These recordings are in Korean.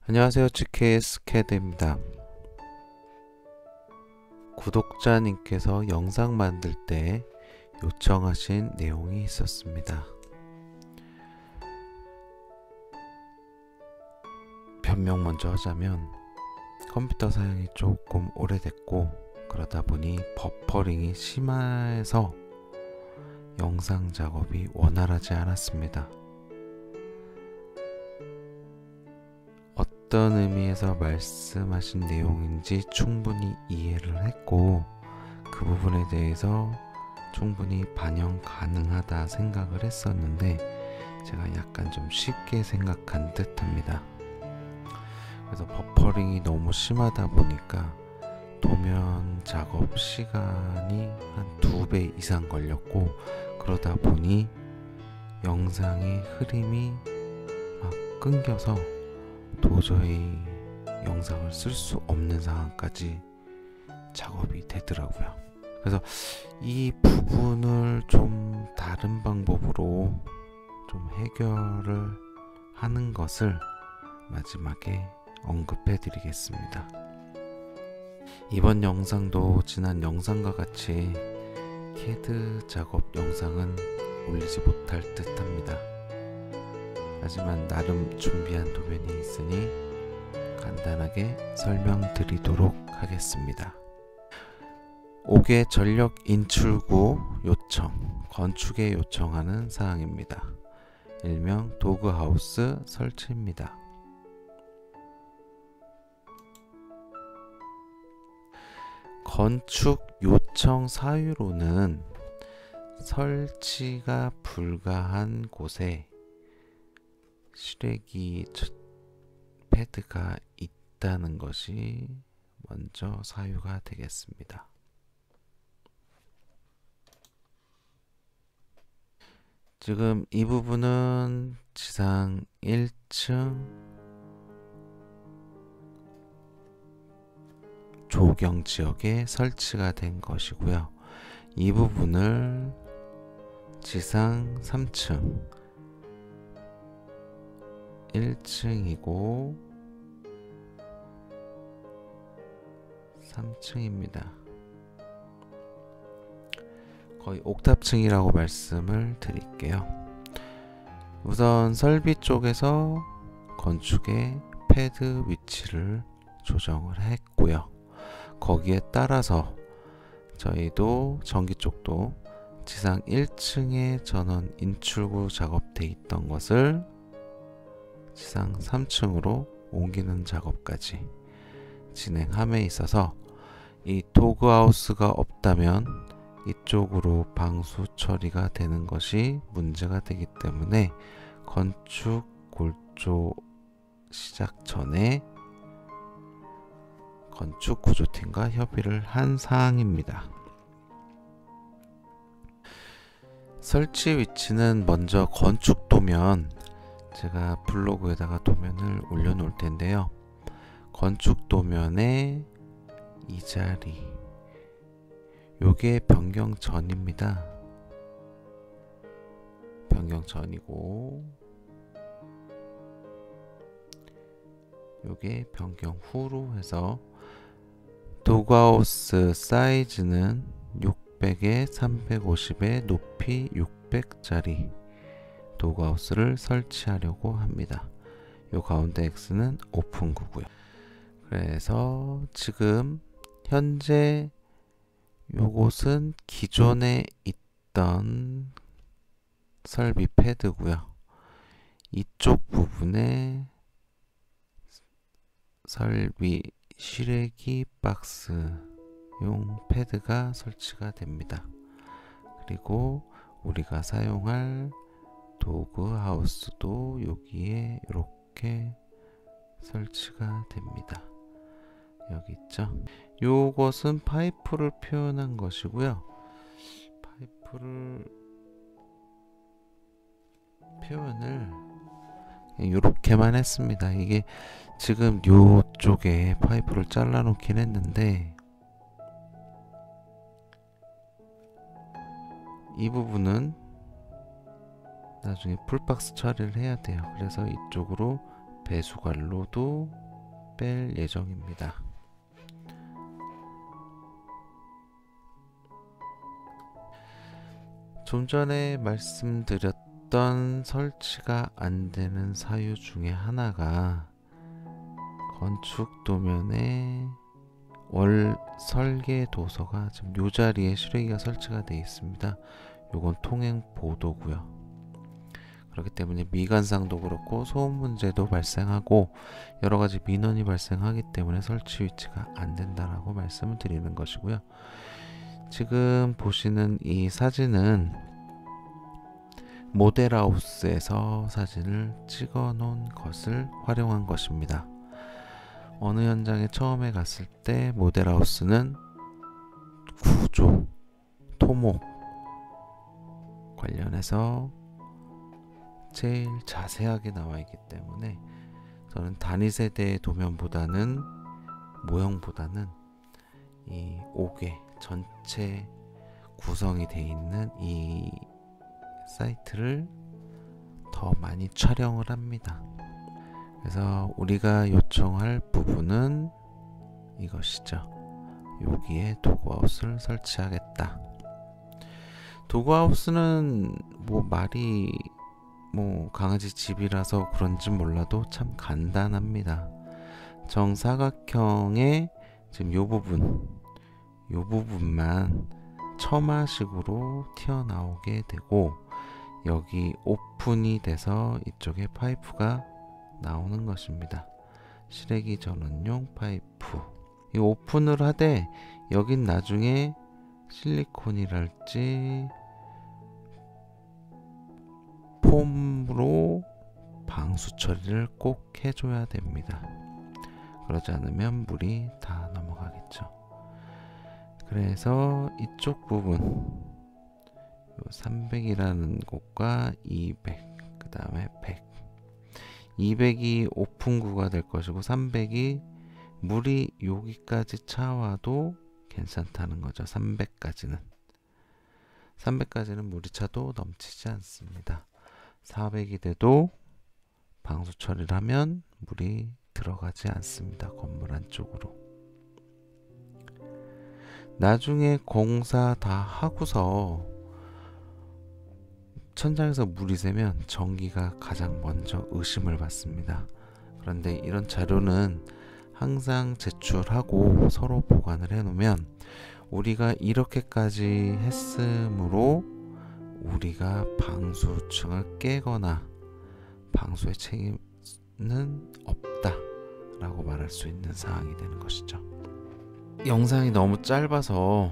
안녕하세요. GKS 캐드입니다. 구독자님께서 영상 만들 때 요청하신 내용이 있었습니다. 변명 먼저 하자면 컴퓨터 사용이 조금 오래됐고 그러다 보니 버퍼링이 심해서 영상 작업이 원활하지 않았습니다. 어떤 의미에서 말씀하신 내용인지 충분히 이해를 했고 그 부분에 대해서 충분히 반영 가능하다 생각을 했었는데 제가 약간 좀 쉽게 생각한 듯 합니다. 그래서 버퍼링이 너무 심하다 보니까 도면 작업 시간이 한 2배 이상 걸렸고 그러다 보니 영상의 흐름이 막 끊겨서 도저히 영상을 쓸 수 없는 상황까지 작업이 되더라고요. 그래서 이 부분을 좀 다른 방법으로 좀 해결을 하는 것을 마지막에 언급해 드리겠습니다. 이번 영상도 지난 영상과 같이 캐드 작업 영상은 올리지 못할 듯 합니다. 하지만 나름 준비한 도면이 있으니 간단하게 설명드리도록 하겠습니다. 5개 전력 인출구 요청, 건축에 요청하는 사항입니다. 일명 도그하우스 설치입니다. 건축 요청 사유로는 설치가 불가한 곳에 실외기 패드가 있다는 것이 먼저 사유가 되겠습니다. 지금 이 부분은 지상 1층 조경 지역에 설치가 된 것이고요. 이 부분을 지상 3층 1층이고 3층입니다. 거의 옥탑층이라고 말씀을 드릴게요. 우선 설비 쪽에서 건축의 패드 위치를 조정을 했고요. 거기에 따라서 저희도 전기 쪽도 지상 1층에 전원 인출구 작업돼 있던 것을 지상 3층으로 옮기는 작업까지 진행함에 있어서 이 도그하우스가 없다면 이쪽으로 방수 처리가 되는 것이 문제가 되기 때문에 건축 골조 시작 전에 건축 구조팀과 협의를 한 사항입니다. 설치 위치는 먼저 건축 도면, 제가 블로그에다가 도면을 올려놓을 텐데요. 건축 도면에 이 자리, 요게 변경 전입니다. 변경 전이고 요게 변경 후로 해서 도그하우스 사이즈는 600에 350에 높이 600짜리 도그하우스를 설치하려고 합니다. 요 가운데 X는 오픈구고요. 그래서 지금 현재 요곳은 기존에 있던 설비 패드고요. 이쪽 부분에 설비 실외기 박스용 패드가 설치가 됩니다. 그리고 우리가 사용할 도그하우스도 여기에 이렇게 설치가 됩니다. 여기 있죠? 요것은 파이프를 표현한 것이고요. 파이프를 표현을 이렇게만 했습니다. 이게 지금 요쪽에 파이프를 잘라 놓긴 했는데 이 부분은 나중에 풀박스 처리를 해야 돼요. 그래서 이쪽으로 배수관로도 뺄 예정입니다. 좀 전에 말씀드렸던 설치가 안 되는 사유 중에 하나가 건축 도면에 월 설계 도서가 지금 요 자리에 실외기가 설치가 되어 있습니다. 요건 통행 보도고요. 그렇기 때문에 미관상도 그렇고 소음 문제도 발생하고 여러 가지 민원이 발생하기 때문에 설치 위치가 안 된다라고 말씀을 드리는 것이고요. 지금 보시는 이 사진은 모델하우스에서 사진을 찍어 놓은 것을 활용한 것입니다. 어느 현장에 처음에 갔을 때 모델하우스는 구조, 토목 관련해서 제일 자세하게 나와 있기 때문에 저는 단위 세대의 도면보다는 모형보다는 이 5개 전체 구성이 되어 있는 이 사이트를 더 많이 촬영을 합니다. 그래서 우리가 요청할 부분은 이것이죠. 여기에 도구하우스를 설치하겠다. 도구하우스는 말이 강아지 집이라서 그런지 몰라도 참 간단합니다. 정사각형의 지금 요 부분만 처마식으로 튀어나오게 되고 여기 오픈이 돼서 이쪽에 파이프가 나오는 것입니다. 실외기 전원용 파이프. 이 오픈을 하되 여긴 나중에 실리콘이랄지 폼으로 방수 처리를 꼭 해줘야 됩니다. 그러지 않으면 물이 다 넘어가겠죠. 그래서 이쪽 부분 300이라는 곳과 200, 그 다음에 100 200이 오픈구가 될 것이고 300이 물이 여기까지 차와도 괜찮다는 거죠. 300까지는 물이 차도 넘치지 않습니다. 400이 돼도 방수 처리를 하면 물이 들어가지 않습니다. 건물 안쪽으로. 나중에 공사 다 하고서 천장에서 물이 새면 전기가 가장 먼저 의심을 받습니다. 그런데 이런 자료는 항상 제출하고 서로 보관을 해놓으면 우리가 이렇게까지 했으므로 우리가 방수층을 깨거나 방수의 책임은 없다 라고 말할 수 있는 사항이 되는 것이죠. 영상이 너무 짧아서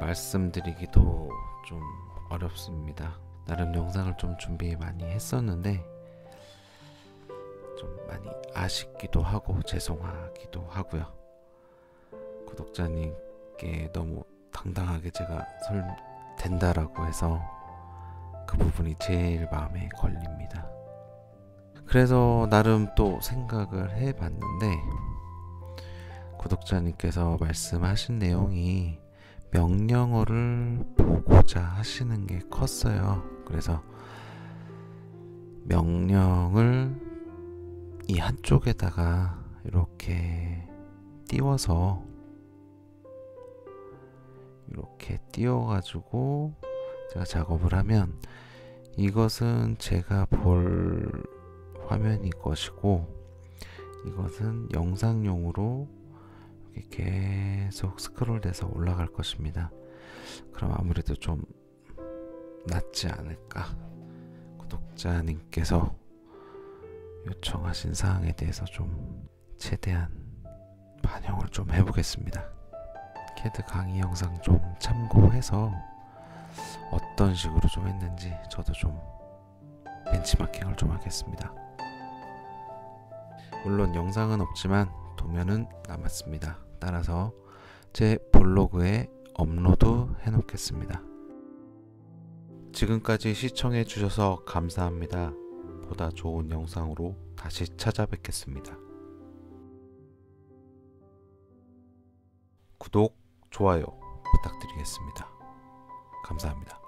말씀드리기도 좀 어렵습니다. 나름 영상을 좀 준비 많이 했었는데 좀 많이 아쉽기도 하고 죄송하기도 하고요. 구독자님께 너무 당당하게 제가 된다라고 해서 그 부분이 제일 마음에 걸립니다. 그래서 나름 또 생각을 해봤는데 구독자님께서 말씀하신 내용이 명령어를 보고자 하시는 게 컸어요. 그래서 명령을 이 한쪽에다가 이렇게 띄워서 이렇게 띄워가지고 제가 작업을 하면 이것은 제가 볼 화면일 것이고 이것은 영상용으로 이렇게 계속 스크롤 돼서 올라갈 것입니다. 그럼 아무래도 좀 낫지 않을까. 구독자님께서 요청하신 사항에 대해서 좀 최대한 반영을 좀 해보겠습니다. CAD 강의 영상 좀 참고해서 어떤 식으로 좀 했는지 저도 좀 벤치마킹을 좀 하겠습니다. 물론 영상은 없지만 도면은 남았습니다. 따라서 제 블로그에 업로드 해 놓겠습니다. 지금까지 시청해 주셔서 감사합니다. 보다 좋은 영상으로 다시 찾아뵙겠습니다. 구독, 좋아요 부탁드리겠습니다. 감사합니다.